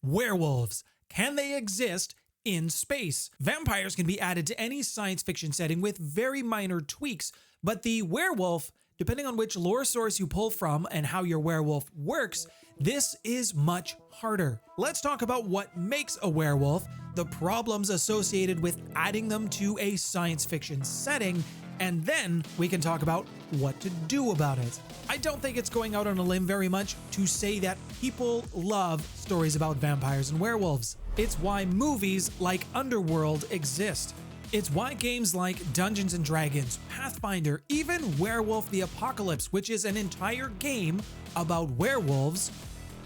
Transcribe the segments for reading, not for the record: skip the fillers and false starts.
Werewolves. Can they exist in space? Vampires can be added to any science fiction setting with very minor tweaks, but the werewolf, depending on which lore source you pull from and how your werewolf works, this is much harder. Let's talk about what makes a werewolf, the problems associated with adding them to a science fiction setting, and then we can talk about what to do about it. I don't think it's going out on a limb very much to say that people love stories about vampires and werewolves. It's why movies like Underworld exist. It's why games like Dungeons & Dragons, Pathfinder, even Werewolf the Apocalypse, which is an entire game about werewolves,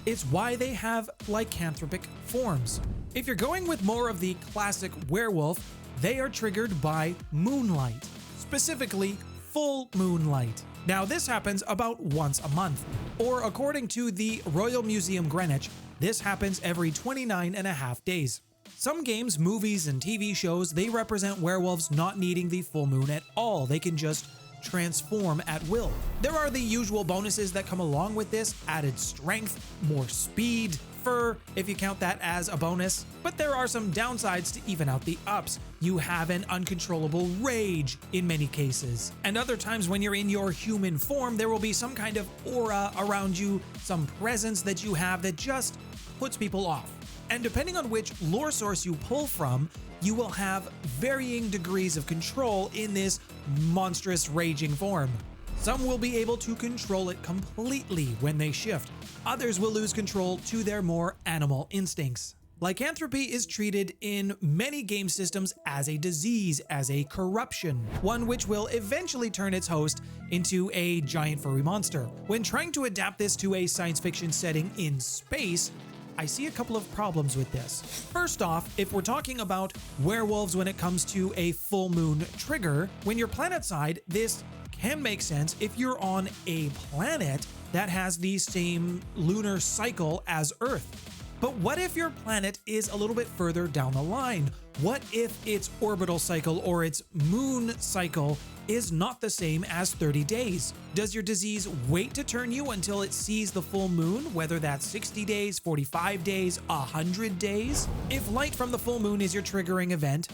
it's why they have lycanthropic forms. If you're going with more of the classic werewolf, they are triggered by moonlight, specifically full moonlight. Now this happens about once a month, or according to the Royal Museum Greenwich, this happens every 29.5 days. Some games, movies, and TV shows, they represent werewolves not needing the full moon at all. They can just transform at will. There are the usual bonuses that come along with this: added strength, more speed, fur, if you count that as a bonus. But there are some downsides to even out the ups. You have an uncontrollable rage in many cases. And other times when you're in your human form, there will be some kind of aura around you, some presence that you have that just puts people off. And depending on which lore source you pull from, you will have varying degrees of control in this monstrous raging form. Some will be able to control it completely when they shift. Others will lose control to their more animal instincts. Lycanthropy is treated in many game systems as a disease, as a corruption, one which will eventually turn its host into a giant furry monster. When trying to adapt this to a science fiction setting in space, I see a couple of problems with this. First off, if we're talking about werewolves when it comes to a full moon trigger, when you're planet side, this can make sense if you're on a planet that has the same lunar cycle as Earth. But what if your planet is a little bit further down the line? What if its orbital cycle or its moon cycle is not the same as 30 days? Does your disease wait to turn you until it sees the full moon, whether that's 60 days, 45 days, 100 days? If light from the full moon is your triggering event,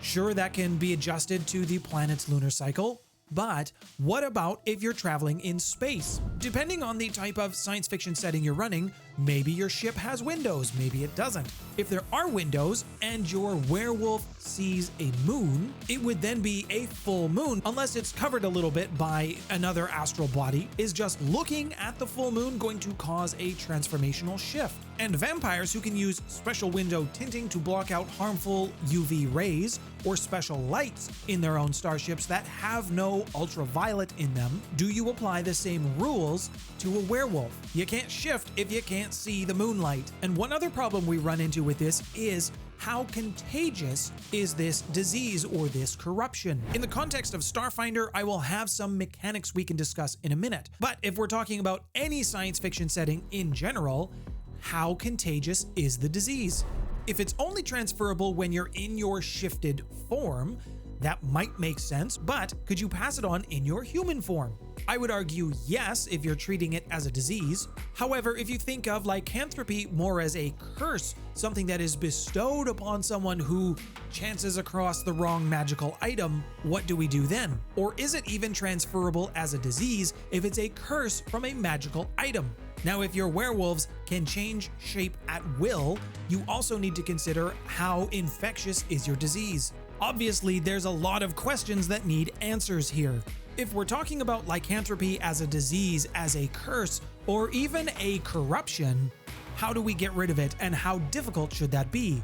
sure, that can be adjusted to the planet's lunar cycle. But what about if you're traveling in space? Depending on the type of science fiction setting you're running, maybe your ship has windows, maybe it doesn't. If there are windows and your werewolf sees a moon, it would then be a full moon, unless it's covered a little bit by another astral body. Is just looking at the full moon going to cause a transformational shift? And vampires who can use special window tinting to block out harmful UV rays or special lights in their own starships that have no ultraviolet in them, do you apply the same rules to a werewolf? You can't shift if you can't see the moonlight. And one other problem we run into with this is how contagious is this disease or this corruption? In the context of Starfinder, I will have some mechanics we can discuss in a minute. But if we're talking about any science fiction setting in general, how contagious is the disease? If it's only transferable when you're in your shifted form, that might make sense, but could you pass it on in your human form? I would argue yes if you're treating it as a disease. However, if you think of lycanthropy more as a curse, something that is bestowed upon someone who chances across the wrong magical item, what do we do then? Or is it even transferable as a disease if it's a curse from a magical item? Now, if your werewolves can change shape at will, you also need to consider how infectious is your disease. Obviously, there's a lot of questions that need answers here. If we're talking about lycanthropy as a disease, as a curse, or even a corruption, how do we get rid of it and how difficult should that be?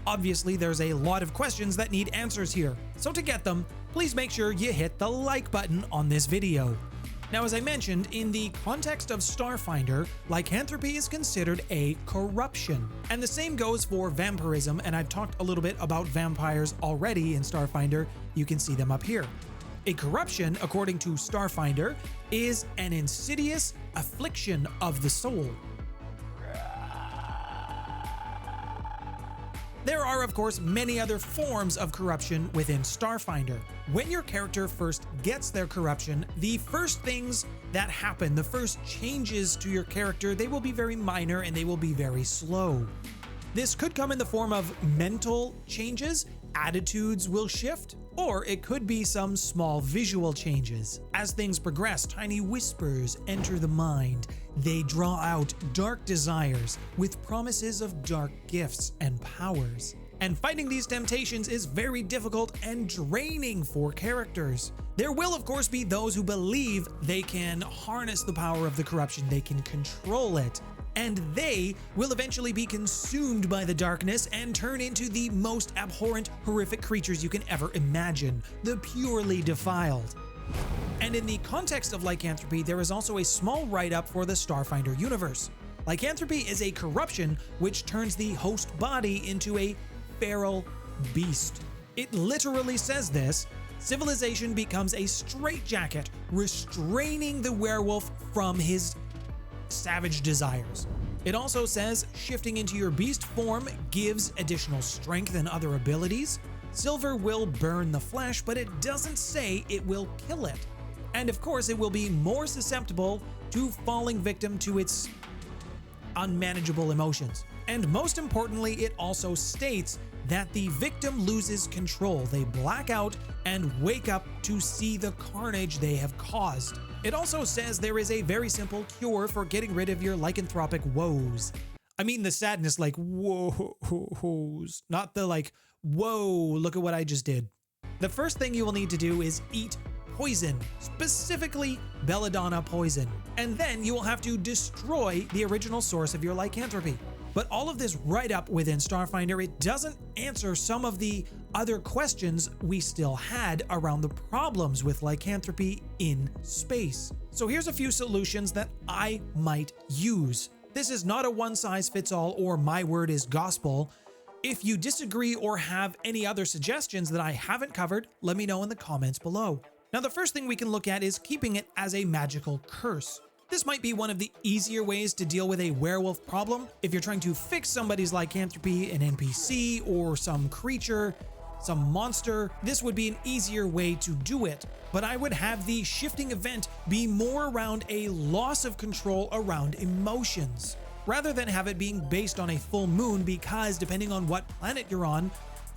Obviously, there's a lot of questions that need answers here. So to get them, please make sure you hit the like button on this video. Now, as I mentioned, in the context of Starfinder, lycanthropy is considered a corruption. And the same goes for vampirism, and I've talked a little bit about vampires already in Starfinder. You can see them up here. A corruption, according to Starfinder, is an insidious affliction of the soul. There are, of course, many other forms of corruption within Starfinder. When your character first gets their corruption, the first things that happen, the first changes to your character, they will be very minor and they will be very slow. This could come in the form of mental changes, attitudes will shift, or it could be some small visual changes. As things progress, tiny whispers enter the mind. They draw out dark desires with promises of dark gifts and powers. And fighting these temptations is very difficult and draining for characters. There will, of course, be those who believe they can harness the power of the corruption, they can control it, and they will eventually be consumed by the darkness and turn into the most abhorrent, horrific creatures you can ever imagine, the purely defiled. And in the context of lycanthropy, there is also a small write-up for the Starfinder universe. Lycanthropy is a corruption which turns the host body into a feral beast. It literally says this: civilization becomes a straitjacket, restraining the werewolf from his savage desires. It also says shifting into your beast form gives additional strength and other abilities. Silver will burn the flesh, but it doesn't say it will kill it. And of course, it will be more susceptible to falling victim to its unmanageable emotions. And most importantly, it also states that the victim loses control. They black out and wake up to see the carnage they have caused. It also says there is a very simple cure for getting rid of your lycanthropic woes. I mean the sadness, like woes, not the like, whoa, look at what I just did. The first thing you will need to do is eat poison, specifically belladonna poison. And then you will have to destroy the original source of your lycanthropy. But all of this write-up within Starfinder, it doesn't answer some of the other questions we still had around the problems with lycanthropy in space. So here's a few solutions that I might use. This is not a one-size-fits-all or my word is gospel. If you disagree or have any other suggestions that I haven't covered, let me know in the comments below. Now, the first thing we can look at is keeping it as a magical curse. This might be one of the easier ways to deal with a werewolf problem. If you're trying to fix somebody's lycanthropy, an NPC or some creature, some monster, this would be an easier way to do it. But I would have the shifting event be more around a loss of control around emotions, rather than have it being based on a full moon, because depending on what planet you're on,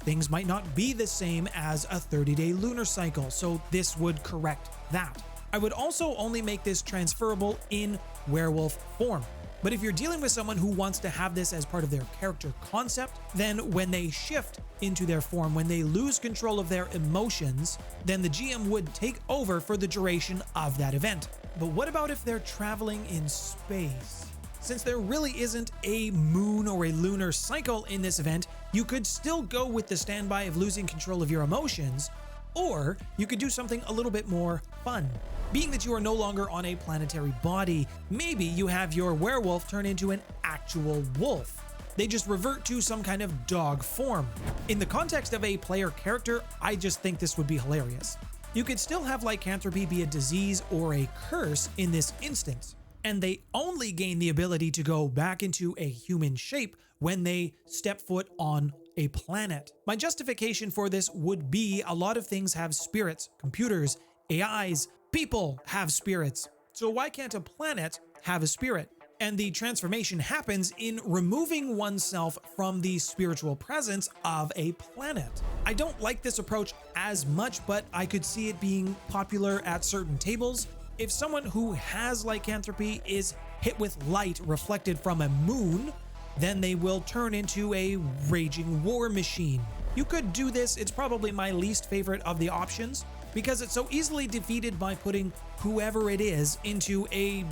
things might not be the same as a 30-day lunar cycle, so this would correct that. I would also only make this transferable in werewolf form. But if you're dealing with someone who wants to have this as part of their character concept, then when they shift into their form, when they lose control of their emotions, then the GM would take over for the duration of that event. But what about if they're traveling in space? Since there really isn't a moon or a lunar cycle in this event, you could still go with the standby of losing control of your emotions, or you could do something a little bit more fun. Being that you are no longer on a planetary body, maybe you have your werewolf turn into an actual wolf. They just revert to some kind of dog form. In the context of a player character, I just think this would be hilarious. You could still have lycanthropy be a disease or a curse in this instance, and they only gain the ability to go back into a human shape when they step foot on a planet. My justification for this would be a lot of things have spirits, computers, AIs, people have spirits. So why can't a planet have a spirit? And the transformation happens in removing oneself from the spiritual presence of a planet. I don't like this approach as much, but I could see it being popular at certain tables. If someone who has lycanthropy is hit with light reflected from a moon, then they will turn into a raging war machine. You could do this. It's probably my least favorite of the options because it's so easily defeated by putting whoever it is into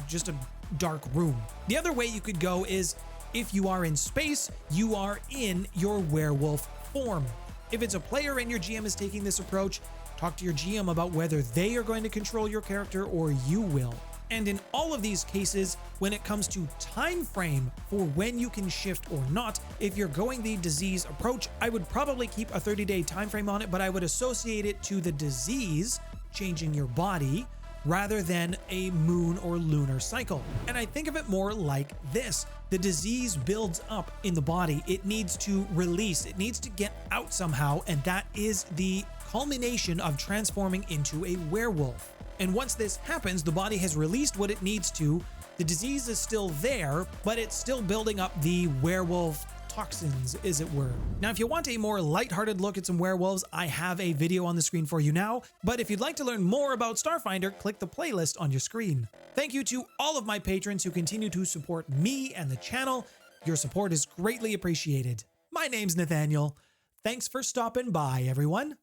just a dark room. The other way you could go is if you are in space, you are in your werewolf form. If it's a player and your GM is taking this approach, talk to your GM about whether they are going to control your character or you will. And in all of these cases, when it comes to time frame for when you can shift or not, if you're going the disease approach, I would probably keep a 30-day time frame on it, but I would associate it to the disease changing your body rather than a moon or lunar cycle. And I think of it more like this. The disease builds up in the body. It needs to release. It needs to get out somehow, and that is the culmination of transforming into a werewolf. And once this happens, the body has released what it needs to. The disease is still there, but it's still building up the werewolf toxins, as it were. Now, if you want a more lighthearted look at some werewolves, I have a video on the screen for you now, but if you'd like to learn more about Starfinder, click the playlist on your screen. Thank you to all of my patrons who continue to support me and the channel. Your support is greatly appreciated. My name's Nathaniel. Thanks for stopping by, everyone.